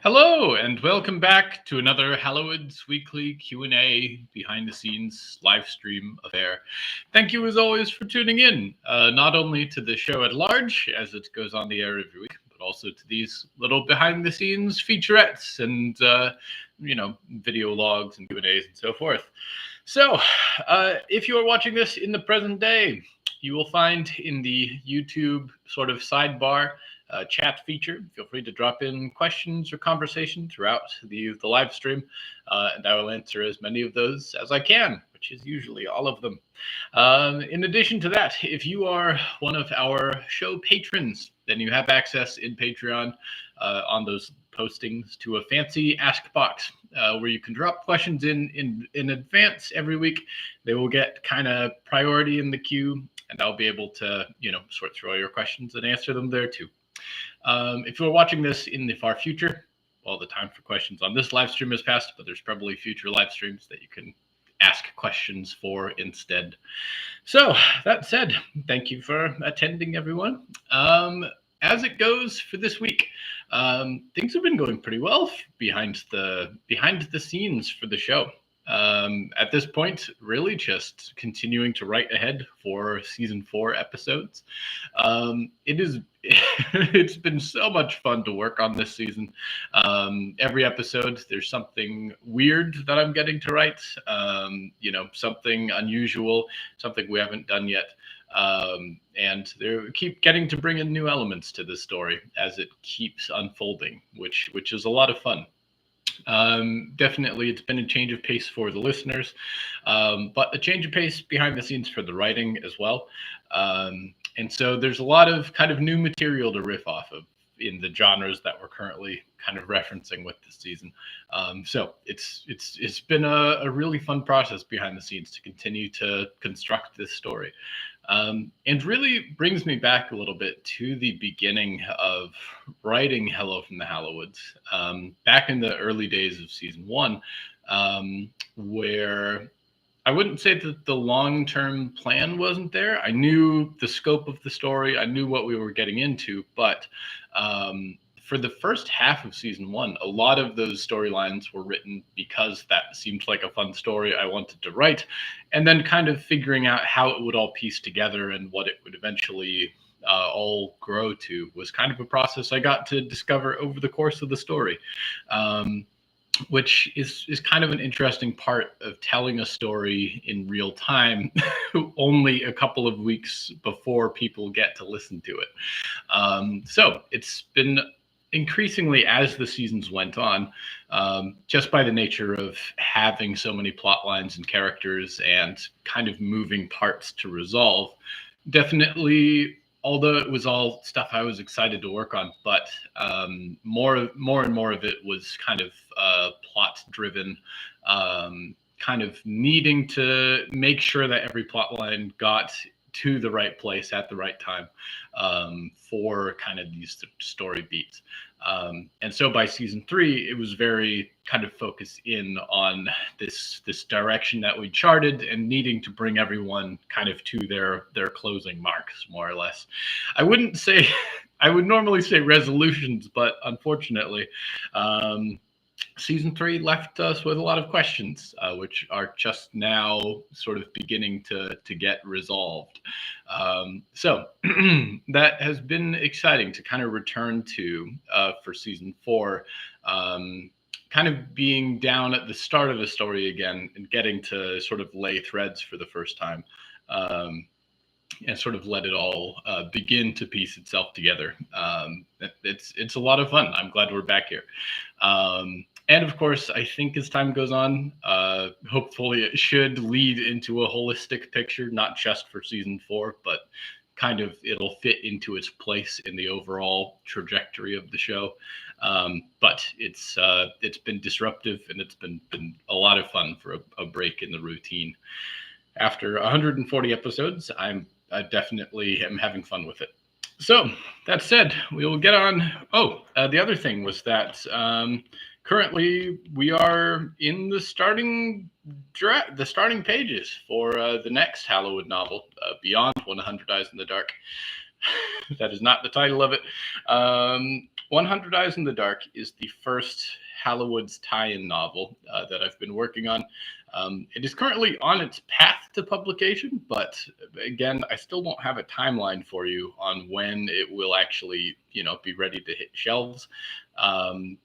Hello and welcome back to another Hallowoods weekly Q&A behind the scenes live stream affair. Thank you as always for tuning in, not only to the show at large as it goes on the air every week, but also to these little behind the scenes featurettes and video logs and Q&As and so forth. So, if you are watching this in the present day, you will find in the YouTube sort of sidebar chat feature. Feel free to drop in questions or conversation throughout the live stream, and I will answer as many of those as I can, which is usually all of them. In addition to that, if you are one of our show patrons, then you have access in Patreon on those postings to a fancy ask box where you can drop questions in advance every week. They will get kind of priority in the queue, and I'll be able to sort through all your questions and answer them there too. If you're watching this in the far future, well, the time for questions on this live stream has passed, but there's probably future live streams that you can ask questions for instead. So that said, thank you for attending, everyone. As it goes for this week, things have been going pretty well behind the scenes for the show. At this point, really just continuing to write ahead for season 4 episodes. It's been so much fun to work on this season. Every episode, there's something weird that I'm getting to write. Something unusual, something we haven't done yet. And they keep getting to bring in new elements to this story as it keeps unfolding, which is a lot of fun. Definitely, it's been a change of pace for the listeners, but a change of pace behind the scenes for the writing as well. And so there's a lot of kind of new material to riff off of in the genres that we're currently kind of referencing with this season. So it's been a really fun process behind the scenes to continue to construct this story. And really brings me back a little bit to the beginning of writing Hello from the Hallowoods, back in the early days of season 1, where I wouldn't say that the long-term plan wasn't there. I knew the scope of the story. I knew what we were getting into, but for the first half of season 1, a lot of those storylines were written because that seemed like a fun story I wanted to write, and then kind of figuring out how it would all piece together and what it would eventually all grow to was kind of a process I got to discover over the course of the story. Which is kind of an interesting part of telling a story in real time only a couple of weeks before people get to listen to it. So it's been increasingly, as the seasons went on, just by the nature of having so many plot lines and characters and kind of moving parts to resolve, definitely, although it was all stuff I was excited to work on, but more and more of it was kind of plot-driven, kind of needing to make sure that every plot line got to the right place at the right time for kind of these story beats. And so by season 3, it was very kind of focused in on this direction that we charted and needing to bring everyone kind of to their closing marks, more or less. I wouldn't say, I would normally say resolutions, but unfortunately, season 3 left us with a lot of questions, which are just now sort of beginning to get resolved. So that has been exciting to kind of return to for season 4, kind of being down at the start of the story again and getting to sort of lay threads for the first time. And sort of let it all begin to piece itself together. It's a lot of fun. I'm glad we're back here. And of course, I think as time goes on, hopefully it should lead into a holistic picture, not just for season 4, but kind of it'll fit into its place in the overall trajectory of the show. But it's been disruptive, and it's been a lot of fun for a break in the routine. After 140 episodes, I definitely am having fun with it. So that said, we will get on. The other thing was that currently we are in the starting pages for the next Hallowwood novel, Beyond 100 Eyes in the Dark. That is not the title of it. 100 Eyes in the Dark is the first Hallowoods tie-in novel that I've been working on. It is currently on its path to publication, but again, I still won't have a timeline for you on when it will actually, be ready to hit shelves.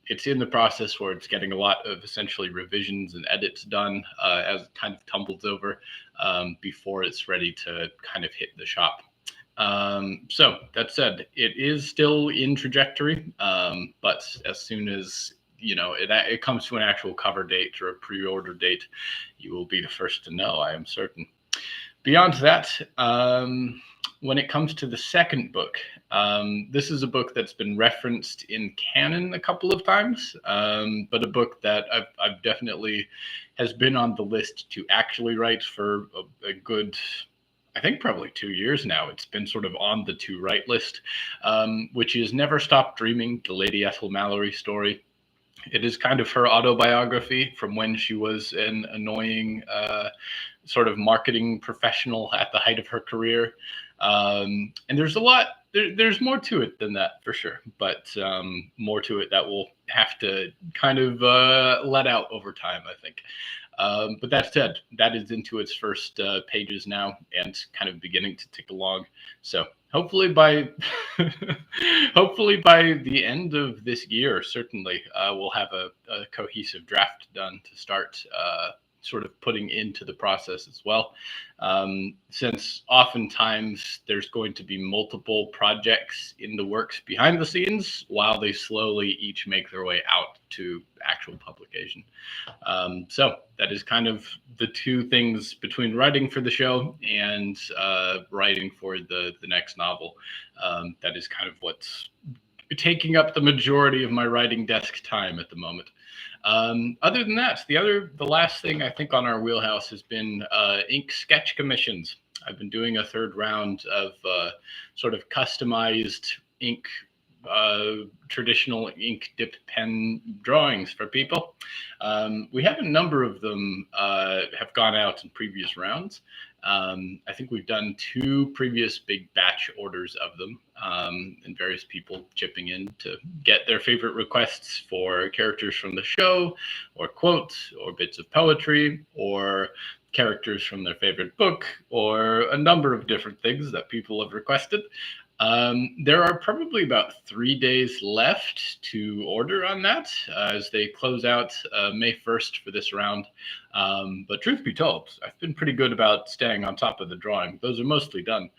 It's in the process where it's getting a lot of essentially revisions and edits done as it kind of tumbles over before it's ready to kind of hit the shop. So that said, it is still in trajectory, but as soon as it comes to an actual cover date or a pre-order date, you will be the first to know, I am certain. Beyond that, when it comes to the second book, this is a book that's been referenced in canon a couple of times, but a book that I've definitely has been on the list to actually write for a good, I think probably 2 years now. It's been sort of on the to write list, which is Never Stop Dreaming, the Lady Ethel Mallory story. It is kind of her autobiography from when she was an annoying sort of marketing professional at the height of her career. And there's a lot, there's more to it than that for sure, but more to it that we'll have to kind of let out over time, I think. But that said, that is into its first pages now and kind of beginning to tick along. So hopefully by hopefully by the end of this year, certainly we'll have a cohesive draft done to start sort of putting into the process as well. Since oftentimes there's going to be multiple projects in the works behind the scenes while they slowly each make their way out to actual publication. So that is kind of the two things between writing for the show and writing for the next novel. That is kind of what's taking up the majority of my writing desk time at the moment. Other than that, the last thing I think on our wheelhouse has been ink sketch commissions. I've been doing a third round of sort of customized ink, traditional ink dip pen drawings for people. We have a number of them have gone out in previous rounds. I think we've done 2 previous big batch orders of them, and various people chipping in to get their favorite requests for characters from the show, or quotes, or bits of poetry, or characters from their favorite book, or a number of different things that people have requested. There are probably about 3 days left to order on that as they close out May 1st for this round. But truth be told, I've been pretty good about staying on top of the drawing. Those are mostly done.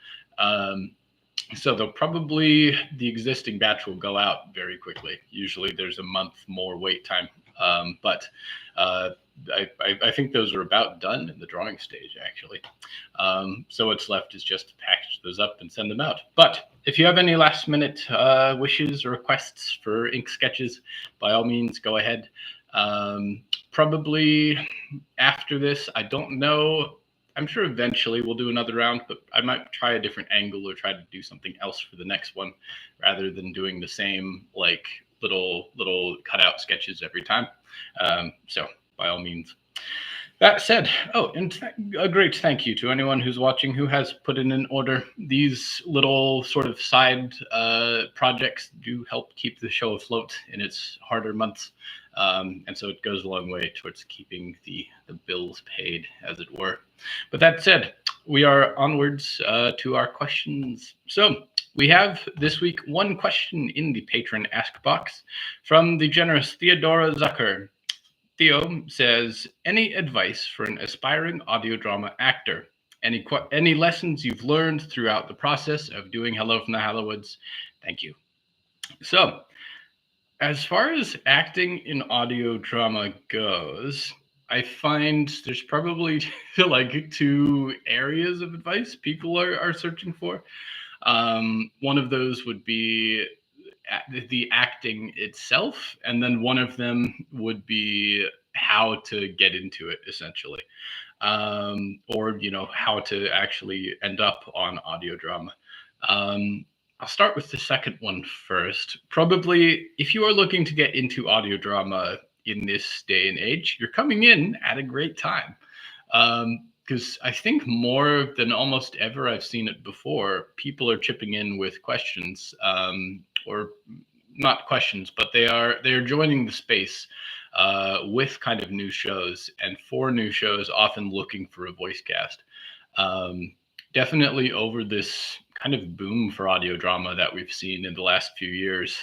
So the existing batch will go out very quickly. Usually there's a month more wait time. But I think those are about done in the drawing stage, actually. So what's left is just to package those up and send them out. But if you have any last minute wishes or requests for ink sketches, by all means, go ahead. Probably after this, I don't know. I'm sure eventually we'll do another round, but I might try a different angle or try to do something else for the next one rather than doing the same like little cutout sketches every time. So by all means. That said, and a great thank you to anyone who's watching who has put in an order. These little sort of side projects do help keep the show afloat in its harder months. And so it goes a long way towards keeping the bills paid, as it were. But that said, we are onwards to our questions. So we have this week one question in the patron ask box from the generous Theodora Zucker. Theo says, any advice for an aspiring audio drama actor? Any lessons you've learned throughout the process of doing Hello from the Hallowoods? Thank you. So, as far as acting in audio drama goes, I find there's probably like 2 areas of advice people are searching for. One of those would be the acting itself, and then one of them would be how to get into it, essentially, or how to actually end up on audio drama. I'll start with the second one first. Probably, if you are looking to get into audio drama in this day and age, you're coming in at a great time. Because I think more than almost ever I've seen it before, people are chipping in with questions, or not questions, but they are joining the space with kind of new shows, and for new shows, often looking for a voice cast. Um, Definitely over this kind of boom for audio drama that we've seen in the last few years.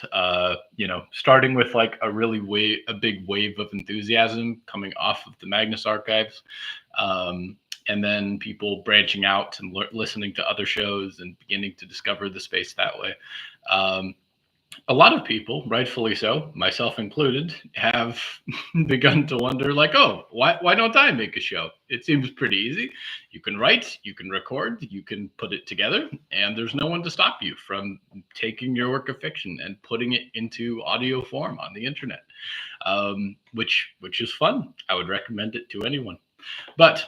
Starting with like a big wave of enthusiasm coming off of the Magnus archives, um, and then people branching out and listening to other shows and beginning to discover the space that way. Um, a lot of people, rightfully so, myself included, have begun to wonder, like, oh, why don't I make a show? It seems pretty easy. You can write, you can record, you can put it together, and there's no one to stop you from taking your work of fiction and putting it into audio form on the internet, which is fun. I would recommend it to anyone. But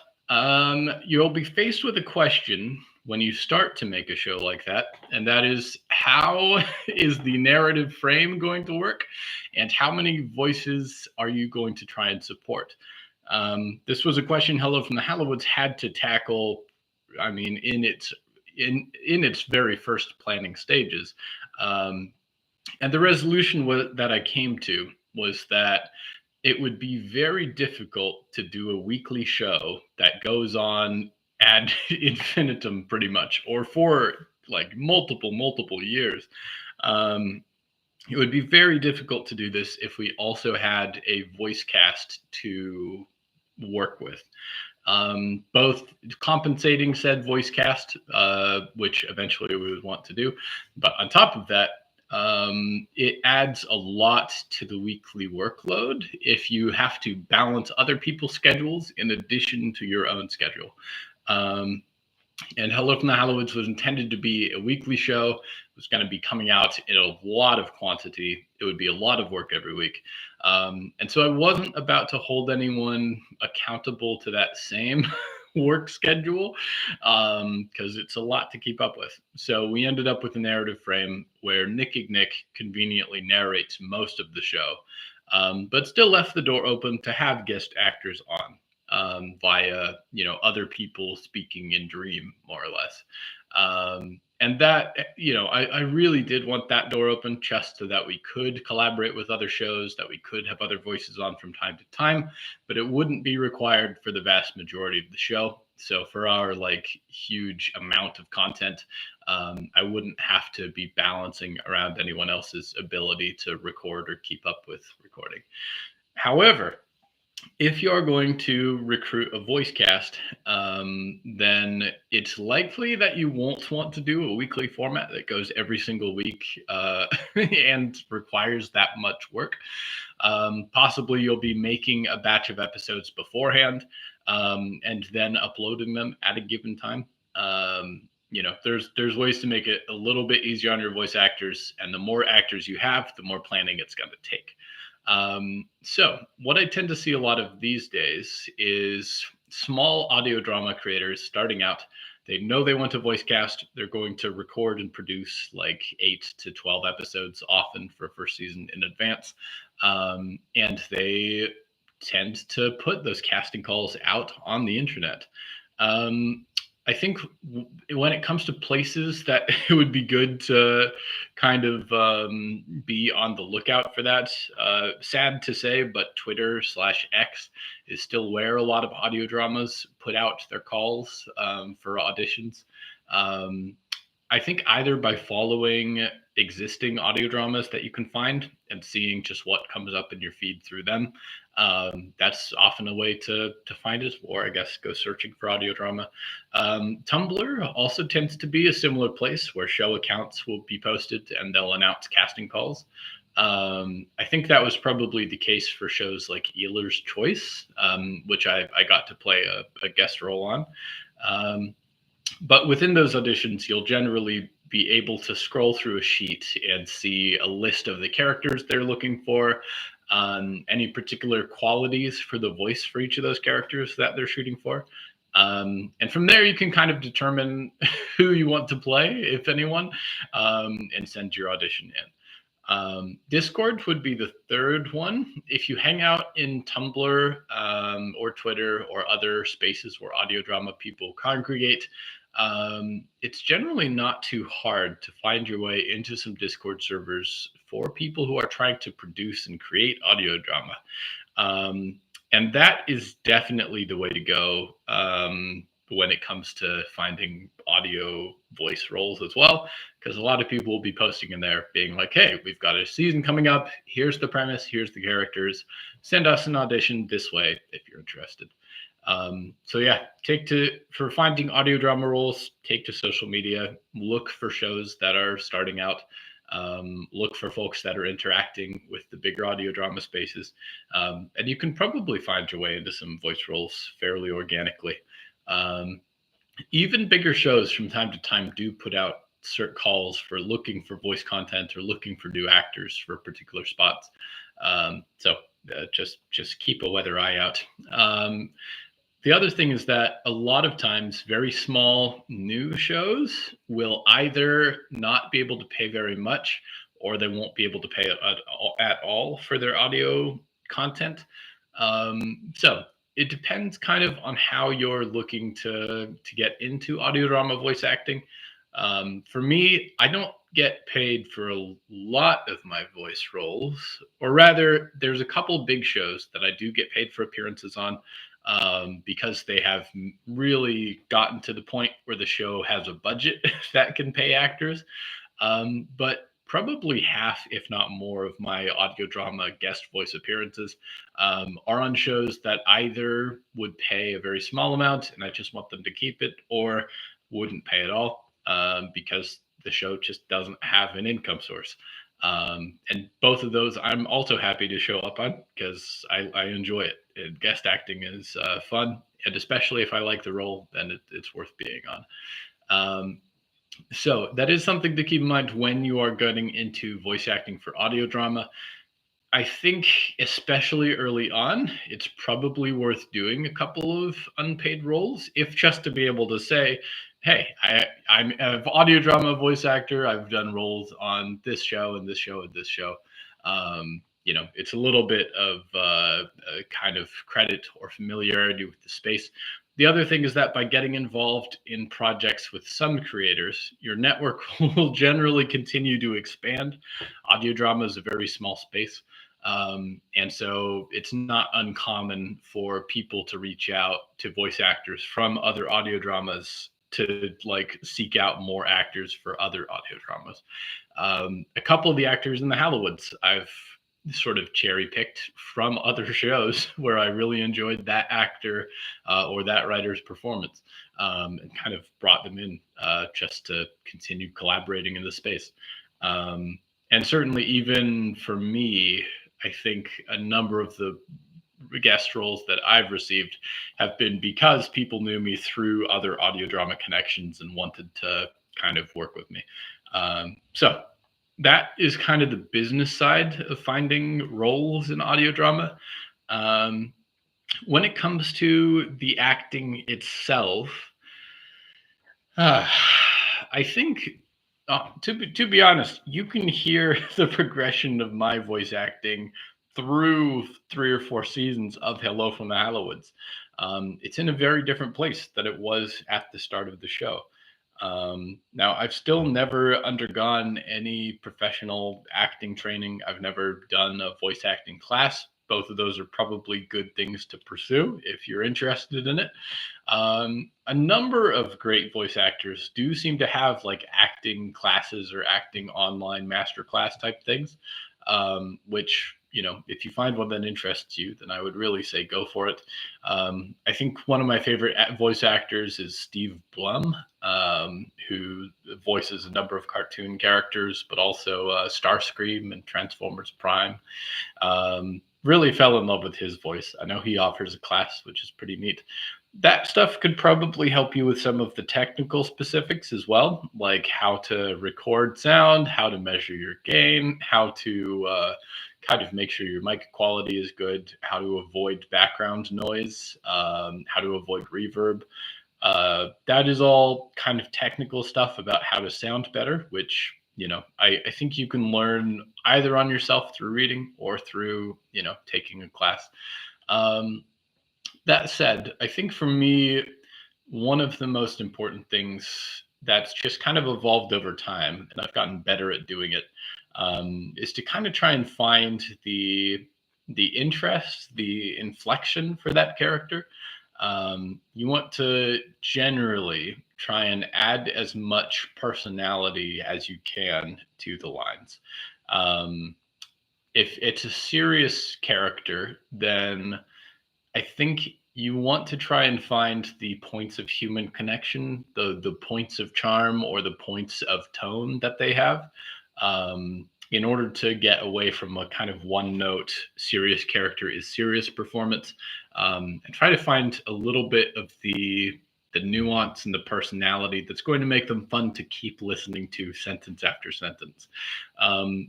you'll be faced with a question when you start to make a show like that, and that is, how is the narrative frame going to work, and how many voices are you going to try and support? This was a question Hello from the Hallowoods had to tackle. I mean, in its very first planning stages, um, and the resolution that I came to was that it would be very difficult to do a weekly show that goes on ad infinitum, pretty much, or for like multiple years. Um, it would be very difficult to do this if we also had a voice cast to work with. Both compensating said voice cast, which eventually we would want to do, but on top of that, it adds a lot to the weekly workload if you have to balance other people's schedules in addition to your own schedule. Um, and Hello from the Hallowoods was intended to be a weekly show. It was going to be coming out in a lot of quantity. It would be a lot of work every week. And so I wasn't about to hold anyone accountable to that same work schedule, because it's a lot to keep up with. So we ended up with a narrative frame where Nick conveniently narrates most of the show, but still left the door open to have guest actors on, via other people speaking in dream, more or less. And that, I really did want that door open just so that we could collaborate with other shows, that we could have other voices on from time to time, but it wouldn't be required for the vast majority of the show. So for our like huge amount of content, I wouldn't have to be balancing around anyone else's ability to record or keep up with recording. However, if you're going to recruit a voice cast, then it's likely that you won't want to do a weekly format that goes every single week, and requires that much work. Possibly you'll be making a batch of episodes beforehand, and then uploading them at a given time. There's ways to make it a little bit easier on your voice actors, and the more actors you have, the more planning it's going to take. So what I tend to see a lot of these days is small audio drama creators starting out. They know they want a voice cast. They're going to record and produce like 8 to 12 episodes, often for first season in advance. And they tend to put those casting calls out on the internet. I think when it comes to places that it would be good to kind of be on the lookout for that. Sad to say, but Twitter/X is still where a lot of audio dramas put out their calls for auditions. I think either by following existing audio dramas that you can find and seeing just what comes up in your feed through them. That's often a way to find it, or I guess go searching for audio drama. Tumblr also tends to be a similar place where show accounts will be posted and they'll announce casting calls. I think that was probably the case for shows like Ealer's Choice, which I got to play a guest role on. But within those auditions, you'll generally be able to scroll through a sheet and see a list of the characters they're looking for, any particular qualities for the voice for each of those characters that they're shooting for. And from there, you can kind of determine who you want to play, if anyone, and send your audition in. Discord would be the third one. If you hang out in Tumblr, or Twitter or other spaces where audio drama people congregate, it's generally not too hard to find your way into some Discord servers for people who are trying to produce and create audio drama. Um, and that is definitely the way to go when it comes to finding audio voice roles as well. Because a lot of people will be posting in there being like, hey, we've got a season coming up. Here's the premise. Here's the characters. Send us an audition this way if you're interested. So yeah, for finding audio drama roles, take to social media, look for shows that are starting out, look for folks that are interacting with the bigger audio drama spaces, and you can probably find your way into some voice roles fairly organically. Um, Even bigger shows from time to time do put out cert calls for looking for voice content or looking for new actors for particular spots. So just keep a weather eye out. The other thing is that a lot of times, very small new shows will either not be able to pay very much, or they won't be able to pay at all for their audio content. So it depends kind of on how you're looking to get into audio drama voice acting. For me, I don't get paid for a lot of my voice roles, or rather, there's a couple big shows that I do get paid for appearances on, because they have really gotten to the point where the show has a budget that can pay actors. But probably half, if not more, of my audio drama guest voice appearances are on shows that either would pay a very small amount and I just want them to keep it, or wouldn't pay at all because the show just doesn't have an income source. And both of those I'm also happy to show up on because I enjoy it. Guest acting is fun, and especially if I like the role, then it's worth being on. Um, so that is something to keep in mind when you are getting into voice acting for audio drama. I think, especially early on, it's probably worth doing a couple of unpaid roles, if just to be able to say, "Hey, I'm an audio drama voice actor. I've done roles on this show and this show and this show." It's a little bit of a kind of credit or familiarity with the space. The other thing is that by getting involved in projects with some creators, your network will generally continue to expand. Audio drama is a very small space. And so it's not uncommon for people to reach out to voice actors from other audio dramas to like seek out more actors for other audio dramas. A couple of the actors in the Hallowoods I've sort of cherry picked from other shows where I really enjoyed that actor or that writer's performance, and kind of brought them in just to continue collaborating in the space. And certainly, even for me, I think a number of the guest roles that I've received have been because people knew me through other audio drama connections and wanted to kind of work with me. So that is kind of the business side of finding roles in audio drama. Um, when it comes to the acting itself, uh, I think, to be honest, you can hear the progression of my voice acting through 3 or 4 seasons of Hello from the Hallowoods. It's in a very different place than it was at the start of the show. Now, I've still never undergone any professional acting training. I've never done a voice acting class. Both of those are probably good things to pursue if you're interested in it. A number of great voice actors do seem to have like acting classes or acting online master class type things, which, if you find one that interests you, then I would really say go for it. I think one of my favorite voice actors is Steve Blum, who voices a number of cartoon characters, but also Starscream and Transformers Prime. Really fell in love with his voice. I know he offers a class, which is pretty neat. That stuff could probably help you with some of the technical specifics as well, like how to record sound, how to measure your gain, how to kind of make sure your mic quality is good, how to avoid background noise, how to avoid reverb. That is all kind of technical stuff about how to sound better, which, I think you can learn either on yourself through reading or through, taking a class. That said, I think for me, one of the most important things that's just kind of evolved over time, and I've gotten better at doing it, is to kind of try and find the interest, the inflection for that character. You want to generally try and add as much personality as you can to the lines. Um, if it's a serious character, then I think you want to try and find the points of human connection, the points of charm or the points of tone that they have, in order to get away from a kind of one note serious character is serious performance, and try to find a little bit of the nuance and the personality that's going to make them fun to keep listening to sentence after sentence.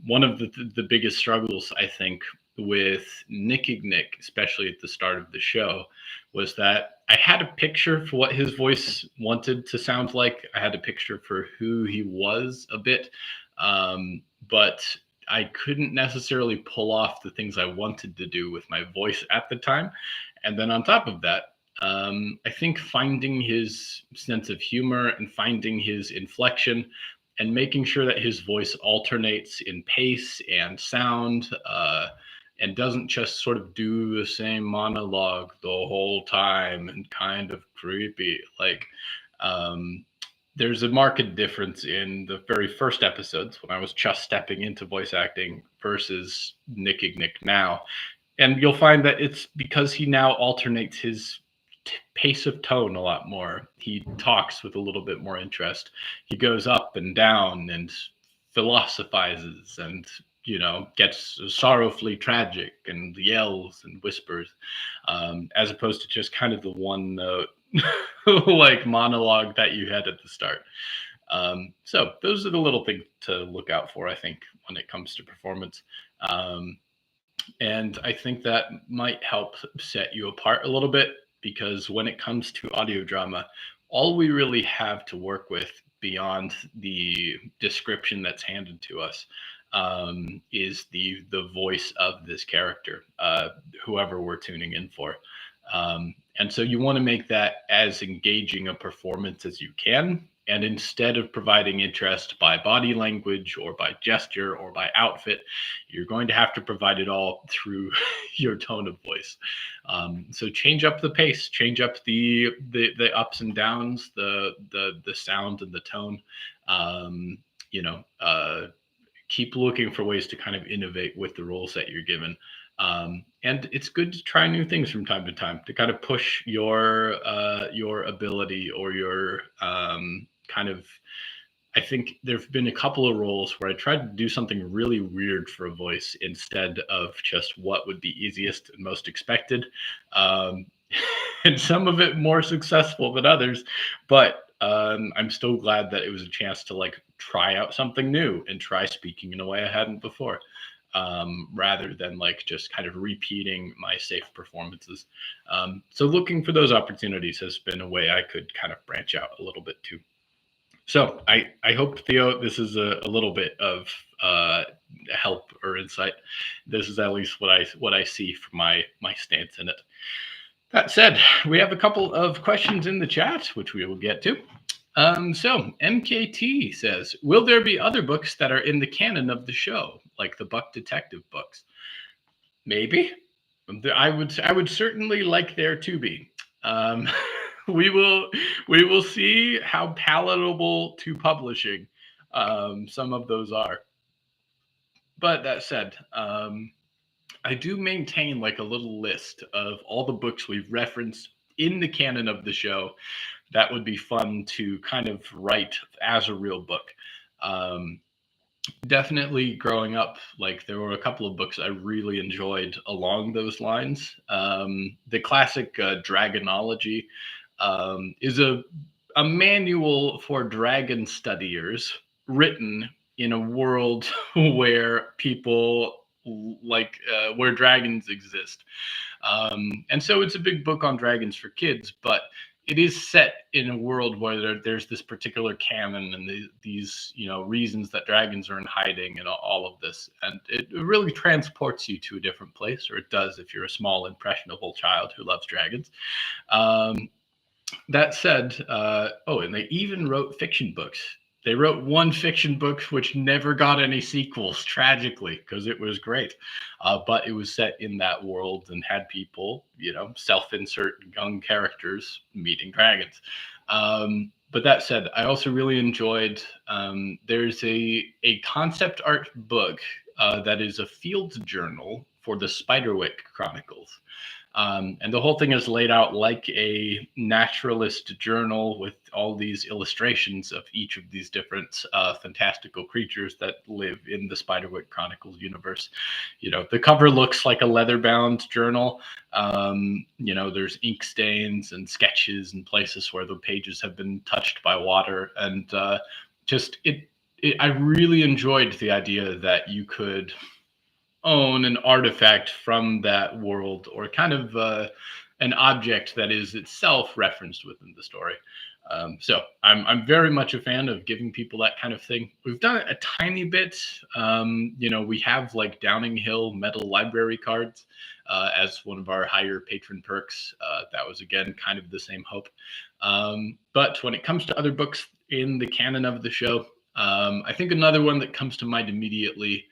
One of the biggest struggles, I think, with Nicky Nick, especially at the start of the show, was that I had a picture for what his voice wanted to sound like. I had a picture for who he was a bit, but I couldn't necessarily pull off the things I wanted to do with my voice at the time. And then on top of that, I think finding his sense of humor and finding his inflection and making sure that his voice alternates in pace and sound, and doesn't just sort of do the same monologue the whole time and kind of creepy. Like, um, there's a marked difference in the very first episodes when I was just stepping into voice acting versus Nicky Nick now. And you'll find that it's because he now alternates his pace of tone a lot more. He talks with a little bit more interest. He goes up and down and philosophizes and, gets sorrowfully tragic and yells and whispers, as opposed to just kind of the one note like monologue that you had at the start. So those are the little things to look out for, I think, when it comes to performance. And I think that might help set you apart a little bit, because when it comes to audio drama, all we really have to work with beyond the description that's handed to us, is the voice of this character, whoever we're tuning in for. And so you want to make that as engaging a performance as you can. And instead of providing interest by body language or by gesture or by outfit, you're going to have to provide it all through your tone of voice. So change up the pace, change up the ups and downs, the sound and the tone. Um, you know, keep looking for ways to kind of innovate with the roles that you're given. And it's good to try new things from time to time to kind of push your ability or your kind of. I think there've been a couple of roles where I tried to do something really weird for a voice instead of just what would be easiest and most expected. Um, and some of it more successful than others, but I'm still glad that it was a chance to like try out something new and try speaking in a way I hadn't before, rather than like just kind of repeating my safe performances. So looking for those opportunities has been a way I could kind of branch out a little bit too. So I hope, Theo, this is a little bit of help or insight. This is at least what I see from my stance in it. That said, we have a couple of questions in the chat, which we will get to. So MKT says, will there be other books that are in the canon of the show, like the Buck Detective books? Maybe. I would certainly like there to be. We will see how palatable to publishing some of those are. But that said, I do maintain like a little list of all the books we've referenced in the canon of the show that would be fun to kind of write as a real book. Definitely growing up, like there were a couple of books I really enjoyed along those lines. The classic Dragonology is a manual for dragon studiers written in a world where people where dragons exist. And so it's a big book on dragons for kids, but it is set in a world where there's this particular canon and these reasons that dragons are in hiding and all of this, and it really transports you to a different place, or it does if you're a small impressionable child who loves dragons. That said, and they even wrote fiction books. They wrote one fiction book which never got any sequels, tragically, because it was great. But it was set in that world and had people, self-insert young characters meeting dragons. But that said, I also really enjoyed. There's a concept art book that is a field journal for the Spiderwick Chronicles. And the whole thing is laid out like a naturalist journal with all these illustrations of each of these different fantastical creatures that live in the Spiderwick Chronicles universe. The cover looks like a leather-bound journal. There's ink stains and sketches and places where the pages have been touched by water, and just it. I really enjoyed the idea that you could own an artifact from that world, or kind of an object that is itself referenced within the story. So I'm very much a fan of giving people that kind of thing. We've done it a tiny bit. We have like Downing Hill metal library cards as one of our higher patron perks. That was again kind of the same hope. But when it comes to other books in the canon of the show, I think another one that comes to mind immediately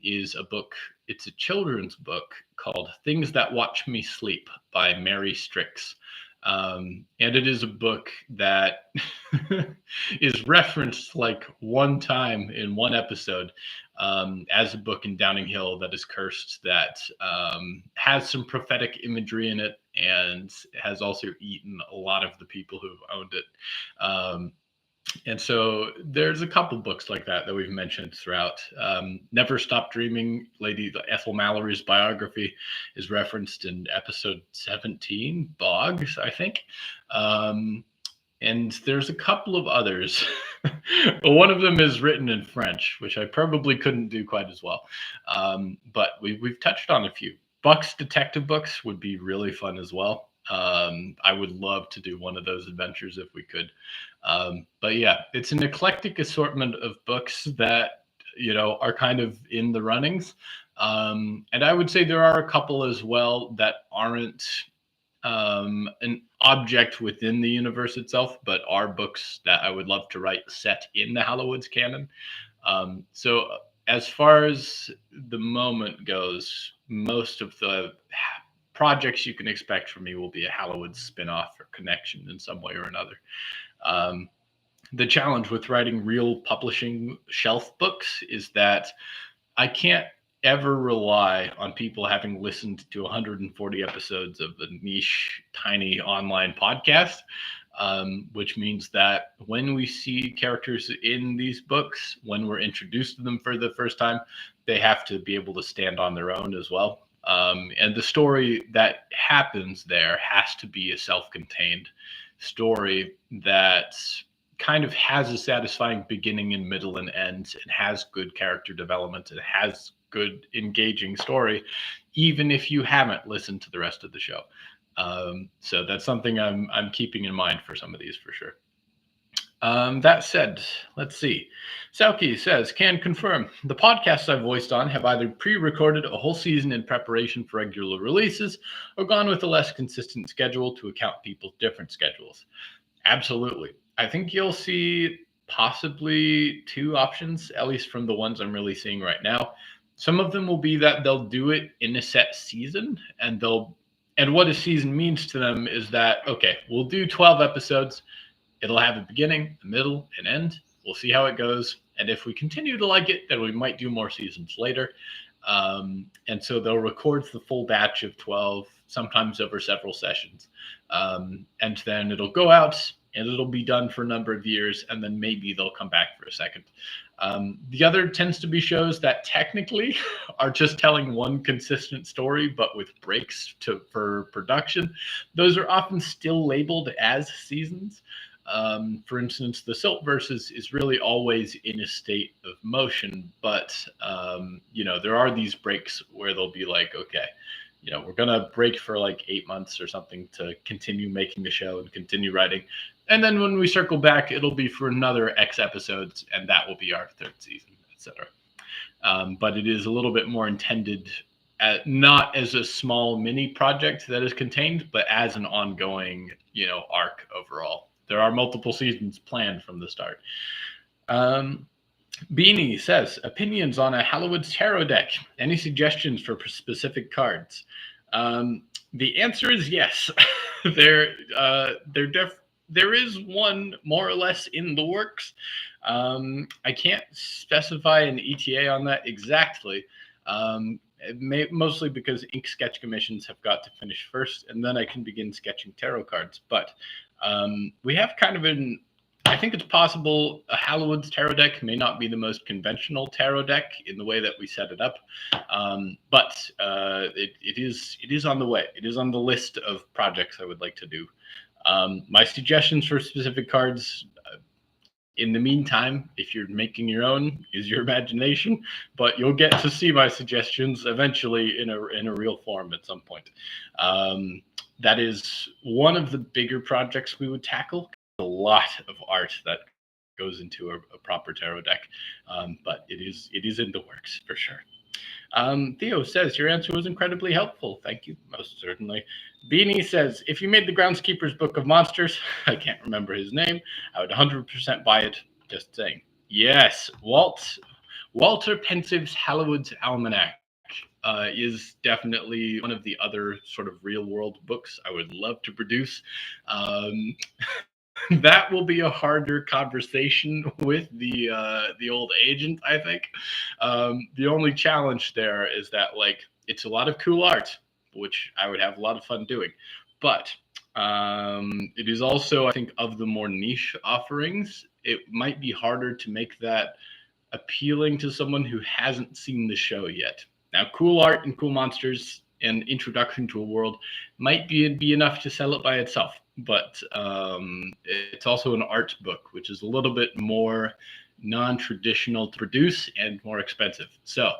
is a book. It's a children's book called Things That Watch Me Sleep by Mary Strix. And it is a book that is referenced like one time in one episode as a book in Downing Hill that is cursed, that has some prophetic imagery in it, and has also eaten a lot of the people who've owned it. And so there's a couple books like that we've mentioned throughout. Never Stop Dreaming, Lady Ethel Mallory's biography, is referenced in episode 17, Boggs, I think. And there's a couple of others. One of them is written in French, which I probably couldn't do quite as well. But we've touched on a few. Buck's detective books would be really fun as well. I would love to do one of those adventures if we could. But yeah, it's an eclectic assortment of books that, are kind of in the runnings. And I would say there are a couple as well that aren't an object within the universe itself, but are books that I would love to write set in the Hallowoods canon. So as far as the moment goes, most of the projects you can expect from me will be a Hallowoods spin-off or connection in some way or another. The challenge with writing real publishing shelf books is that I can't ever rely on people having listened to 140 episodes of the niche, tiny online podcast, which means that when we see characters in these books, when we're introduced to them for the first time, they have to be able to stand on their own as well. And the story that happens there has to be a self-contained story that kind of has a satisfying beginning and middle and end, and has good character development, and has good engaging story, even if you haven't listened to the rest of the show. So that's something I'm keeping in mind for some of these for sure. That said, let's see. Sauki says, can confirm the podcasts I've voiced on have either pre-recorded a whole season in preparation for regular releases, or gone with a less consistent schedule to account people's different schedules. Absolutely. I think you'll see possibly two options, at least from the ones I'm really seeing right now. Some of them will be that they'll do it in a set season, and what a season means to them is that, okay, we'll do 12 episodes. It'll have a beginning, a middle, an end. We'll see how it goes. And if we continue to like it, then we might do more seasons later. And so they'll record the full batch of 12, sometimes over several sessions. And then it'll go out and it'll be done for a number of years. And then maybe they'll come back for a second. The other tends to be shows that technically are just telling one consistent story, but with breaks for production. Those are often still labeled as seasons. For instance, the Siltverse is really always in a state of motion, but there are these breaks where they'll be like, okay, we're gonna break for like 8 months or something to continue making the show and continue writing, and then when we circle back, it'll be for another X episodes, and that will be our third season, etc. But it is a little bit more intended not as a small mini project that is contained, but as an ongoing, arc overall. There are multiple seasons planned from the start. Um, Beanie says, opinions on a Hallowoods tarot deck. Any suggestions for specific cards? The answer is yes. there, there is one more or less in the works. I can't specify an ETA on that exactly. Mostly because ink sketch commissions have got to finish first, and then I can begin sketching tarot cards. But we have kind of an I think it's possible a Hallowoods tarot deck may not be the most conventional tarot deck in the way that we set it up, but it is on the way. It is on the list of projects I would like to do. My suggestions for specific cards, in the meantime, if you're making your own, is your imagination, but you'll get to see my suggestions eventually in a real form at some point. That is one of the bigger projects we would tackle. A lot of art that goes into a proper tarot deck, but it is in the works for sure. Theo says, your answer was incredibly helpful. Thank you, most certainly. Beanie says, if you made the Groundskeeper's Book of Monsters, I can't remember his name, I would 100% buy it. Just saying. Yes, Walter Pensive's Hallowoods Almanac is definitely one of the other sort of real-world books I would love to produce. That will be a harder conversation with the old agent, I think. The only challenge there is that it's a lot of cool art, which I would have a lot of fun doing, but it is also, I think, of the more niche offerings, it might be harder to make that appealing to someone who hasn't seen the show yet. Now, cool art and cool monsters and introduction to a world might be enough to sell it by itself, but it's also an art book, which is a little bit more non-traditional to produce and more expensive. So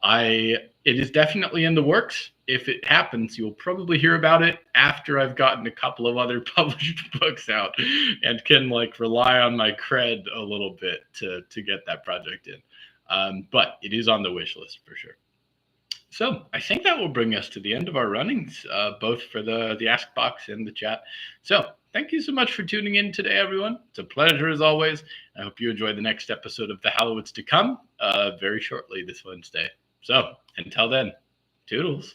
it is definitely in the works. If it happens, you'll probably hear about it after I've gotten a couple of other published books out and can rely on my cred a little bit to get that project in. But it is on the wish list for sure. So I think that will bring us to the end of our runnings, both for the Ask Box and the chat. So thank you so much for tuning in today, everyone. It's a pleasure as always. I hope you enjoy the next episode of the Hallowoods to come very shortly this Wednesday. So until then, toodles.